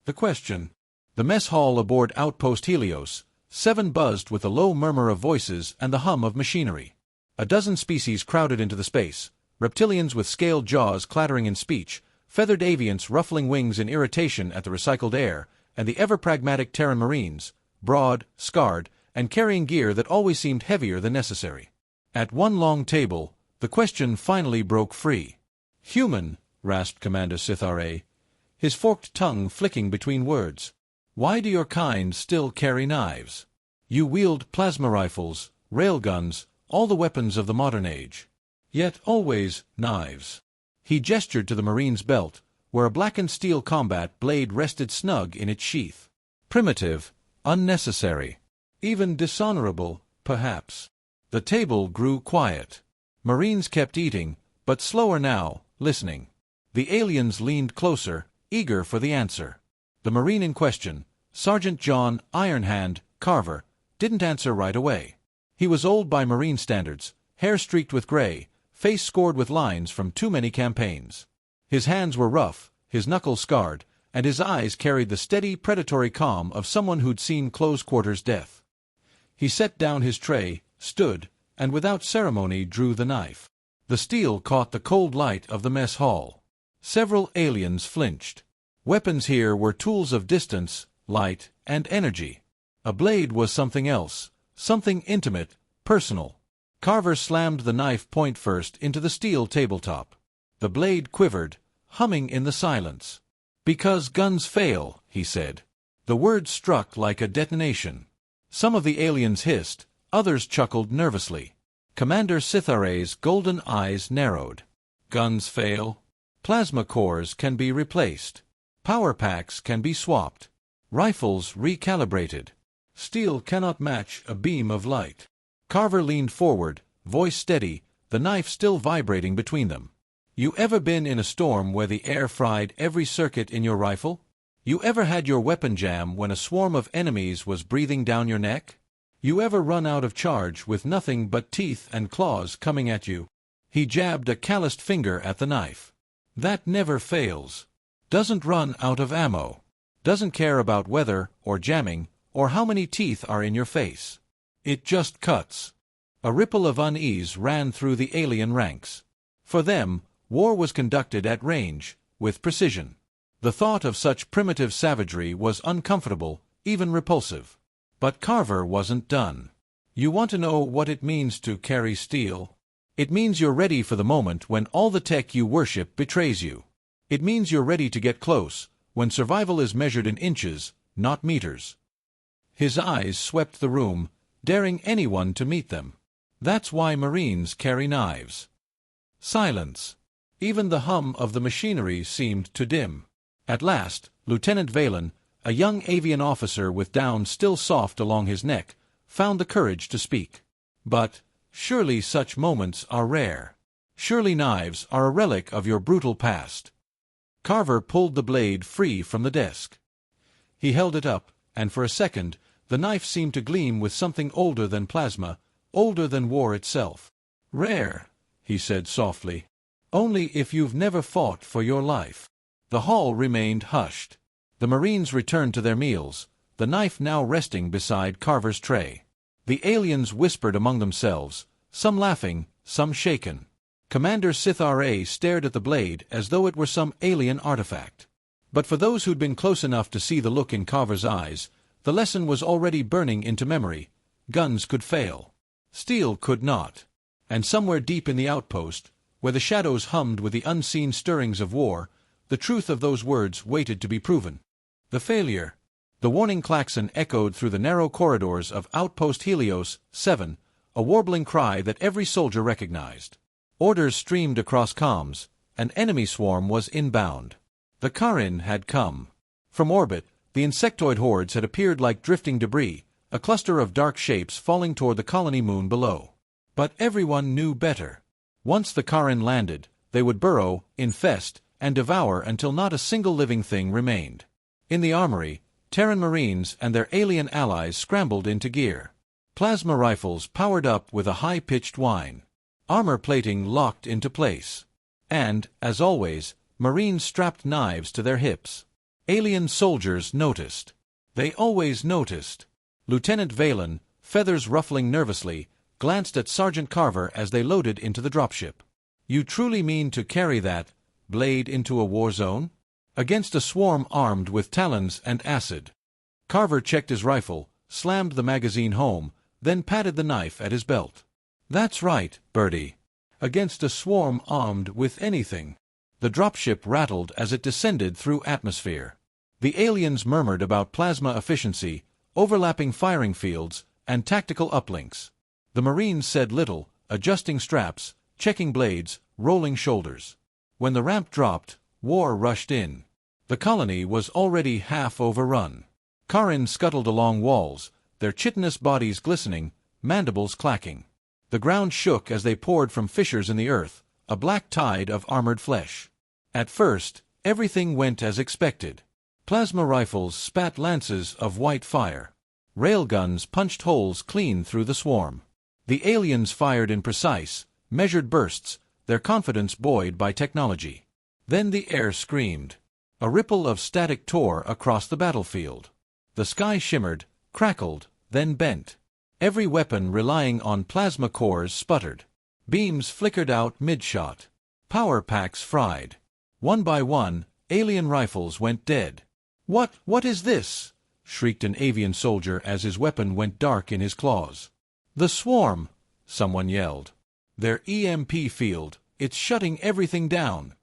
The question. The mess hall aboard Outpost Helios 7 buzzed with a low murmur of voices and the hum of machinery. A dozen species crowded into the space, reptilians with scaled jaws clattering in speech, feathered avians ruffling wings in irritation at the recycled air, and the ever-pragmatic Terran Marines, broad, scarred, and carrying gear that always seemed heavier than necessary. At one long table, the question finally broke free. "Human," rasped Commander Sithare, his forked tongue flicking between words. "Why do your kind still carry knives? You wield plasma rifles, railguns, all the weapons of the modern age. Yet always knives." He gestured to the Marine's belt, where a blackened steel combat blade rested snug in its sheath. Primitive, unnecessary, even dishonorable, perhaps. The table grew quiet. Marines kept eating, but slower now, listening. The aliens leaned closer, eager for the answer. The Marine in question, Sergeant John Ironhand Carver, didn't answer right away. He was old by Marine standards, hair streaked with gray, face scored with lines from too many campaigns. His hands were rough, his knuckles scarred, and his eyes carried the steady, predatory calm of someone who'd seen close-quarters death. He set down his tray, stood, and without ceremony drew the knife. The steel caught the cold light of the mess hall. Several aliens flinched. Weapons here were tools of distance, light, and energy. A blade was something else, something intimate, personal. Carver slammed the knife point first into the steel tabletop. The blade quivered, humming in the silence. "Because guns fail," he said. The word struck like a detonation. Some of the aliens hissed, others chuckled nervously. Commander Sithare's golden eyes narrowed. "Guns fail. Plasma cores can be replaced. Power packs can be swapped. Rifles recalibrated. Steel cannot match a beam of light." Carver leaned forward, voice steady, the knife still vibrating between them. "You ever been in a storm where the air fried every circuit in your rifle? You ever had your weapon jam when a swarm of enemies was breathing down your neck? You ever run out of charge with nothing but teeth and claws coming at you?" He jabbed a calloused finger at the knife. "That never fails. Doesn't run out of ammo. Doesn't care about weather, or jamming, or how many teeth are in your face. It just cuts." A ripple of unease ran through the alien ranks. For them, war was conducted at range, with precision. The thought of such primitive savagery was uncomfortable, even repulsive. But Carver wasn't done. "You want to know what it means to carry steel? It means you're ready for the moment when all the tech you worship betrays you. It means you're ready to get close, when survival is measured in inches, not meters." His eyes swept the room, daring anyone to meet them. "That's why Marines carry knives." Silence. Even the hum of the machinery seemed to dim. At last, Lieutenant Valen, a young avian officer with down still soft along his neck, found the courage to speak. "But surely such moments are rare. Surely knives are a relic of your brutal past." Carver pulled the blade free from the desk. He held it up, and for a second, the knife seemed to gleam with something older than plasma, older than war itself. "Rare," he said softly. "Only if you've never fought for your life." The hall remained hushed. The Marines returned to their meals, the knife now resting beside Carver's tray. The aliens whispered among themselves, some laughing, some shaken. Commander Sithare stared at the blade as though it were some alien artifact. But for those who'd been close enough to see the look in Carver's eyes, the lesson was already burning into memory. Guns could fail. Steel could not. And somewhere deep in the outpost, where the shadows hummed with the unseen stirrings of war, the truth of those words waited to be proven. The failure. The warning klaxon echoed through the narrow corridors of Outpost Helios 7, a warbling cry that every soldier recognized. Orders streamed across comms. An enemy swarm was inbound. The Karin had come. From orbit, the insectoid hordes had appeared like drifting debris, a cluster of dark shapes falling toward the colony moon below. But everyone knew better. Once the Karin landed, they would burrow, infest, and devour until not a single living thing remained. In the armory, Terran Marines and their alien allies scrambled into gear. Plasma rifles powered up with a high-pitched whine. Armor plating locked into place. And, as always, Marines strapped knives to their hips. Alien soldiers noticed. They always noticed. Lieutenant Valen, feathers ruffling nervously, glanced at Sergeant Carver as they loaded into the dropship. "You truly mean to carry that blade into a war zone? Against a swarm armed with talons and acid?" Carver checked his rifle, slammed the magazine home, then patted the knife at his belt. "That's right, Birdie. Against a swarm armed with anything." The dropship rattled as it descended through atmosphere. The aliens murmured about plasma efficiency, overlapping firing fields, and tactical uplinks. The Marines said little, adjusting straps, checking blades, rolling shoulders. When the ramp dropped, war rushed in. The colony was already half overrun. Karin scuttled along walls, their chitinous bodies glistening, mandibles clacking. The ground shook as they poured from fissures in the earth, a black tide of armored flesh. At first, everything went as expected. Plasma rifles spat lances of white fire. Railguns punched holes clean through the swarm. The aliens fired in precise, measured bursts, their confidence buoyed by technology. Then the air screamed. A ripple of static tore across the battlefield. The sky shimmered, crackled, then bent. Every weapon relying on plasma cores sputtered. Beams flickered out mid-shot. Power packs fried. One by one, alien rifles went dead. What is this?" shrieked an avian soldier as his weapon went dark in his claws. "The swarm!" someone yelled. "Their EMP field, it's shutting everything down."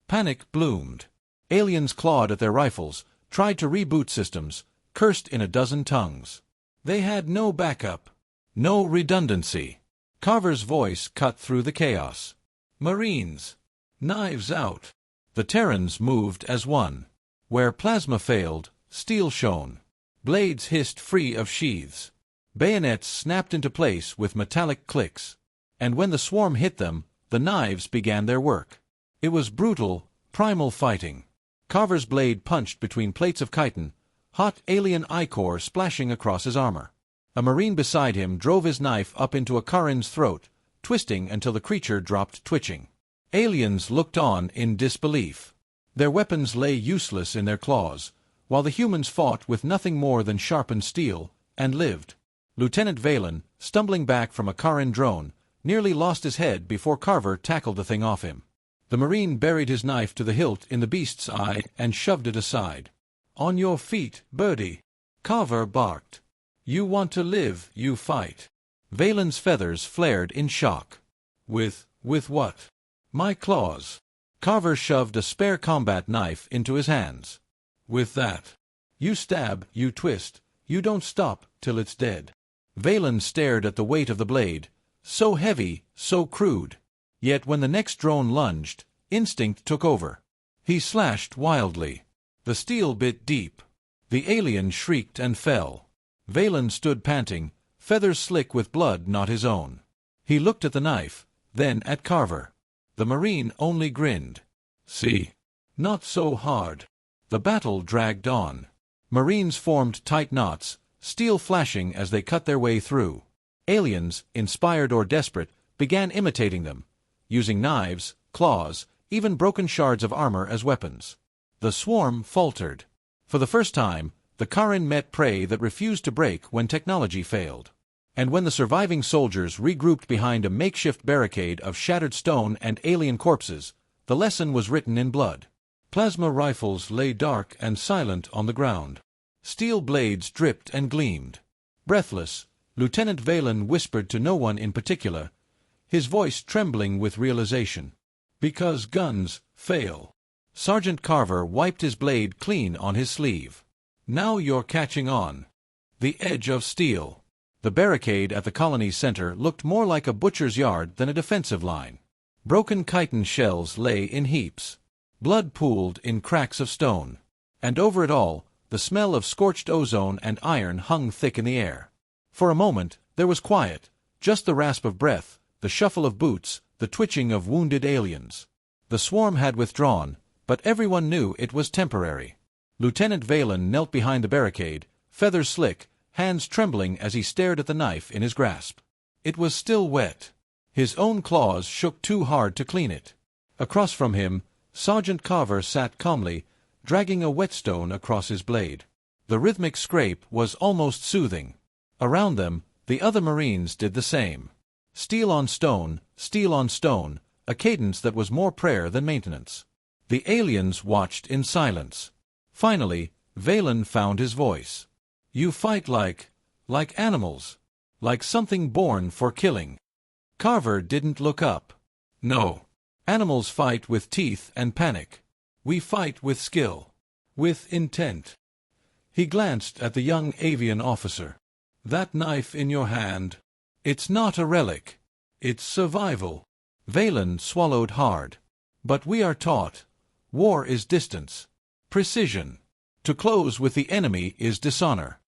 Panic bloomed. Aliens clawed at their rifles, tried to reboot systems, cursed in a dozen tongues. They had no backup. No redundancy. Carver's voice cut through the chaos. "Marines! Knives out!" The Terrans moved as one. Where plasma failed, steel shone. Blades hissed free of sheaths. Bayonets snapped into place with metallic clicks. And when the swarm hit them, the knives began their work. It was brutal, primal fighting. Carver's blade punched between plates of chitin, hot alien ichor splashing across his armor. A Marine beside him drove his knife up into a Karin's throat, twisting until the creature dropped twitching. Aliens looked on in disbelief. Their weapons lay useless in their claws, while the humans fought with nothing more than sharpened steel, and lived. Lieutenant Valen, stumbling back from a Karin drone, nearly lost his head before Carver tackled the thing off him. The Marine buried his knife to the hilt in the beast's eye and shoved it aside. "On your feet, Birdie!" Carver barked. "You want to live, you fight." Valen's feathers flared in shock. With what?" "My claws." Carver shoved a spare combat knife into his hands. "With that. You stab, you twist, you don't stop till it's dead." Valen stared at the weight of the blade, so heavy, so crude. Yet when the next drone lunged, instinct took over. He slashed wildly. The steel bit deep. The alien shrieked and fell. Valen stood panting, feathers slick with blood not his own. He looked at the knife, then at Carver. The Marine only grinned. "See? Not so hard." The battle dragged on. Marines formed tight knots, steel flashing as they cut their way through. Aliens, inspired or desperate, began imitating them, using knives, claws, even broken shards of armor as weapons. The swarm faltered. For the first time, the Karin met prey that refused to break when technology failed. And when the surviving soldiers regrouped behind a makeshift barricade of shattered stone and alien corpses, the lesson was written in blood. Plasma rifles lay dark and silent on the ground. Steel blades dripped and gleamed. Breathless, Lieutenant Valen whispered to no one in particular, his voice trembling with realization. "Because guns fail." Sergeant Carver wiped his blade clean on his sleeve. "Now you're catching on." The edge of steel. The barricade at the colony's center looked more like a butcher's yard than a defensive line. Broken chitin shells lay in heaps. Blood pooled in cracks of stone. And over it all, the smell of scorched ozone and iron hung thick in the air. For a moment, there was quiet, just the rasp of breath, the shuffle of boots, the twitching of wounded aliens. The swarm had withdrawn, but everyone knew it was temporary. Lieutenant Valen knelt behind the barricade, feathers slick, hands trembling as he stared at the knife in his grasp. It was still wet. His own claws shook too hard to clean it. Across from him, Sergeant Carver sat calmly, dragging a whetstone across his blade. The rhythmic scrape was almost soothing. Around them, the other Marines did the same. Steel on stone, a cadence that was more prayer than maintenance. The aliens watched in silence. Finally, Valen found his voice. "You fight like animals. Like something born for killing." Carver didn't look up. "No. Animals fight with teeth and panic. We fight with skill. With intent." He glanced at the young avian officer. "That knife in your hand. It's not a relic. It's survival." Valen swallowed hard. "But we are taught. War is distance. Precision. To close with the enemy is dishonor."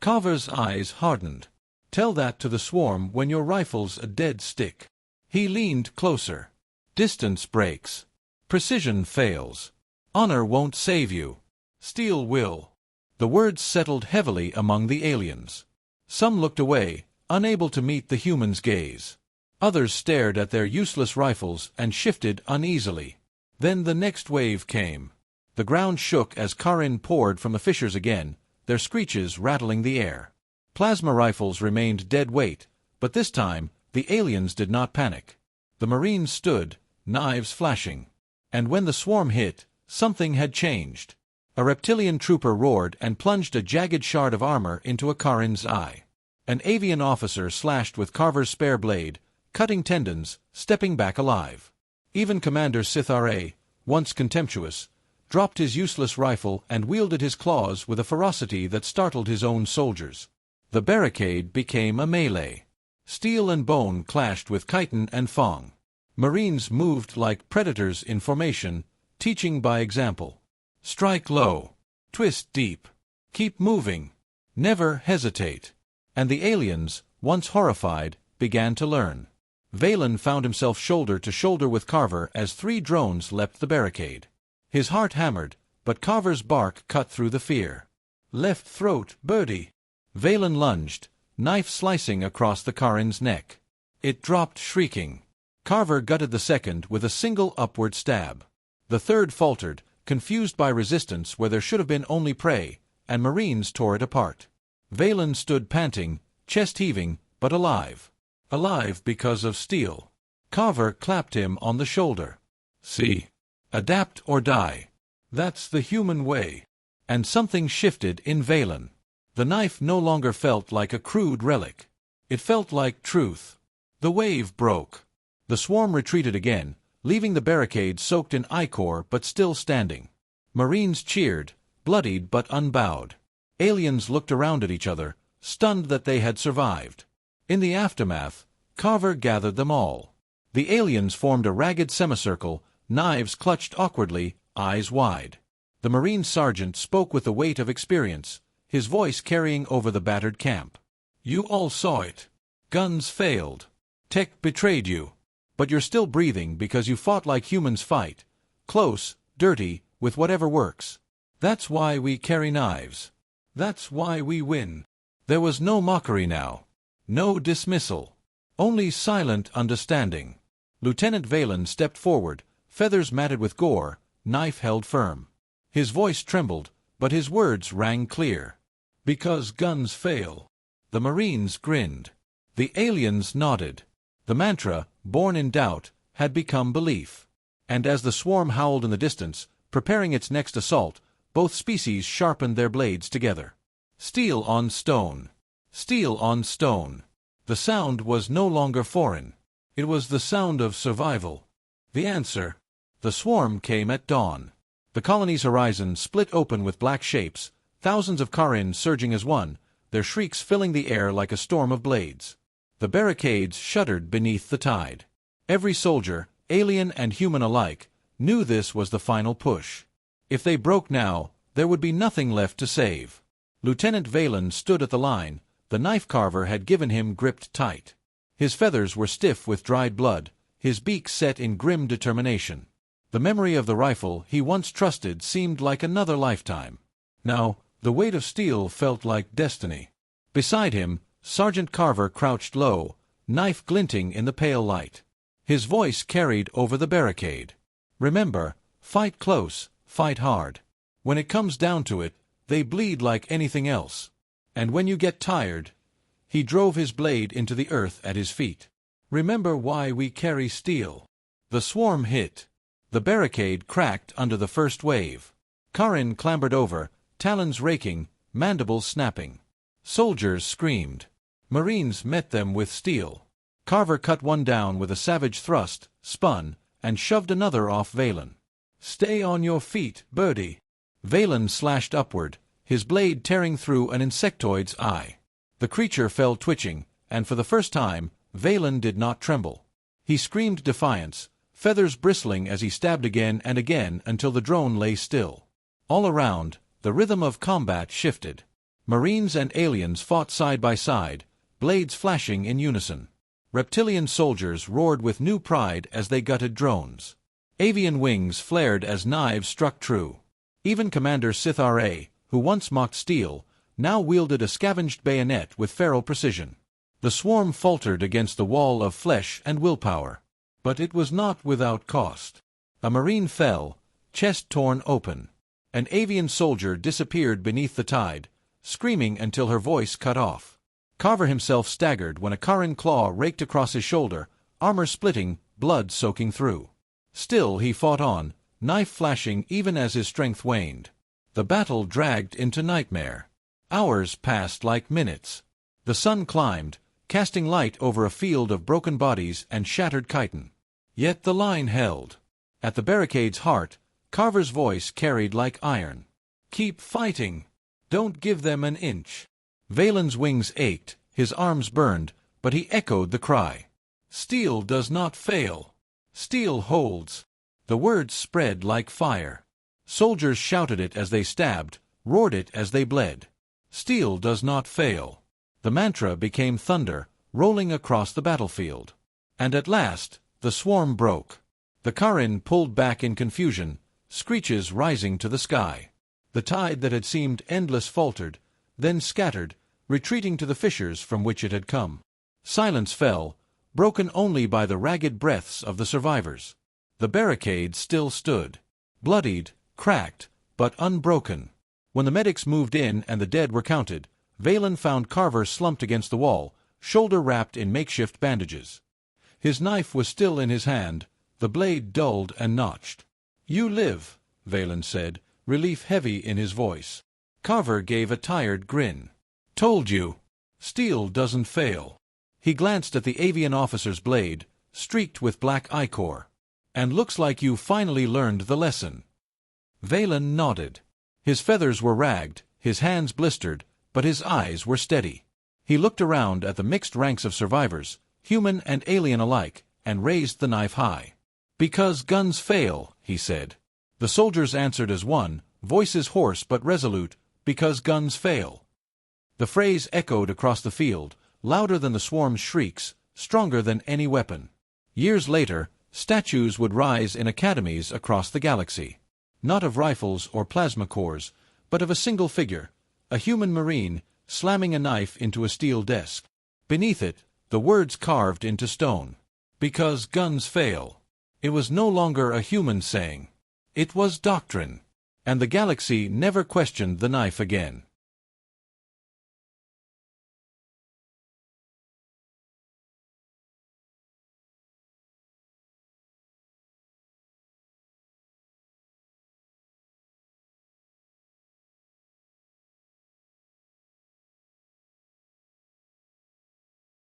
Carver's eyes hardened. "Tell that to the swarm when your rifle's a dead stick." He leaned closer. "Distance breaks. Precision fails. Honor won't save you. Steel will." The words settled heavily among the aliens. Some looked away, unable to meet the humans' gaze. Others stared at their useless rifles and shifted uneasily. Then the next wave came. The ground shook as Karin poured from the fissures again, their screeches rattling the air. Plasma rifles remained dead weight, but this time the aliens did not panic. The Marines stood, knives flashing. And when the swarm hit, something had changed. A reptilian trooper roared and plunged a jagged shard of armor into a Karin's eye. An avian officer slashed with Carver's spare blade, cutting tendons, stepping back alive. Even Commander Sithare, once contemptuous, dropped his useless rifle and wielded his claws with a ferocity that startled his own soldiers. The barricade became a melee. Steel and bone clashed with chitin and fong. Marines moved like predators in formation, teaching by example. Strike low. Twist deep. Keep moving. Never hesitate. And the aliens, once horrified, began to learn. Valen found himself shoulder to shoulder with Carver as 3 drones leapt the barricade. His heart hammered, but Carver's bark cut through the fear. "Left throat, birdie." Valen lunged, knife slicing across the Karin's neck. It dropped shrieking. Carver gutted the second with a single upward stab. The third faltered, confused by resistance where there should have been only prey, and Marines tore it apart. Valen stood panting, chest heaving, but alive. Alive because of steel. Carver clapped him on the shoulder. "See. Adapt or die. That's the human way." And something shifted in Valen. The knife no longer felt like a crude relic. It felt like truth. The wave broke. The swarm retreated again, leaving the barricade soaked in ichor but still standing. Marines cheered, bloodied but unbowed. Aliens looked around at each other, stunned that they had survived. In the aftermath, Carver gathered them all. The aliens formed a ragged semicircle, knives clutched awkwardly, eyes wide. The Marine sergeant spoke with the weight of experience, his voice carrying over the battered camp. "You all saw it. Guns failed. Tech betrayed you. But you're still breathing because you fought like humans fight. Close, dirty, with whatever works. That's why we carry knives. That's why we win." There was no mockery now. No dismissal. Only silent understanding. Lieutenant Valen stepped forward, feathers matted with gore, knife held firm. His voice trembled, but his words rang clear. "Because guns fail." The Marines grinned. The aliens nodded. The mantra, born in doubt, had become belief. And as the swarm howled in the distance, preparing its next assault, both species sharpened their blades together. Steel on stone. Steel on stone. The sound was no longer foreign. It was the sound of survival. The answer. The swarm came at dawn. The colony's horizon split open with black shapes, thousands of Karin surging as one, their shrieks filling the air like a storm of blades. The barricades shuddered beneath the tide. Every soldier, alien and human alike, knew this was the final push. If they broke now, there would be nothing left to save. Lieutenant Valen stood at the line, the knife Carver had given him gripped tight. His feathers were stiff with dried blood, his beak set in grim determination. The memory of the rifle he once trusted seemed like another lifetime. Now, the weight of steel felt like destiny. Beside him, Sergeant Carver crouched low, knife glinting in the pale light. His voice carried over the barricade. "Remember, fight close, fight hard. When it comes down to it, they bleed like anything else. And when you get tired... He drove his blade into the earth at his feet. Remember why we carry steel. The swarm hit. The barricade cracked under the first wave. Karin clambered over, talons raking, mandibles snapping. Soldiers screamed. Marines met them with steel. Carver cut one down with a savage thrust, spun, and shoved another off Valen. "Stay on your feet, birdie." Valen slashed upward, his blade tearing through an insectoid's eye. The creature fell twitching, and for the first time, Valen did not tremble. He screamed defiance, feathers bristling as he stabbed again and again until the drone lay still. All around, the rhythm of combat shifted. Marines and aliens fought side by side, blades flashing in unison. Reptilian soldiers roared with new pride as they gutted drones. Avian wings flared as knives struck true. Even Commander Sith Ra, who once mocked steel, now wielded a scavenged bayonet with feral precision. The swarm faltered against the wall of flesh and willpower. But it was not without cost. A Marine fell, chest torn open. An avian soldier disappeared beneath the tide, screaming until her voice cut off. Carver himself staggered when a Karin claw raked across his shoulder, armor splitting, blood soaking through. Still he fought on, knife flashing even as his strength waned. The battle dragged into nightmare. Hours passed like minutes. The sun climbed, casting light over a field of broken bodies and shattered chitin. Yet the line held. At the barricade's heart, Carver's voice carried like iron. "Keep fighting. Don't give them an inch." Valen's wings ached, his arms burned, but he echoed the cry. "Steel does not fail. Steel holds." The words spread like fire. Soldiers shouted it as they stabbed, roared it as they bled. Steel does not fail. The mantra became thunder, rolling across the battlefield. And at last, the swarm broke. The Karin pulled back in confusion, screeches rising to the sky. The tide that had seemed endless faltered, then scattered, retreating to the fissures from which it had come. Silence fell, broken only by the ragged breaths of the survivors. The barricade still stood. Bloodied, cracked, but unbroken. When the medics moved in and the dead were counted, Valen found Carver slumped against the wall, shoulder wrapped in makeshift bandages. His knife was still in his hand, the blade dulled and notched. "You live," Valen said, relief heavy in his voice. Carver gave a tired grin. "Told you. Steel doesn't fail." He glanced at the avian officer's blade, streaked with black ichor. "And looks like you finally learned the lesson." Valen nodded. His feathers were ragged, his hands blistered, but his eyes were steady. He looked around at the mixed ranks of survivors, human and alien alike, and raised the knife high. "Because guns fail," he said. The soldiers answered as one, voices hoarse but resolute, "Because guns fail." The phrase echoed across the field, louder than the swarm's shrieks, stronger than any weapon. Years later, statues would rise in academies across the galaxy. Not of rifles or plasma cores, but of a single figure, a human Marine, slamming a knife into a steel desk. Beneath it, the words carved into stone. "Because guns fail." It was no longer a human saying. It was doctrine. And the galaxy never questioned the knife again.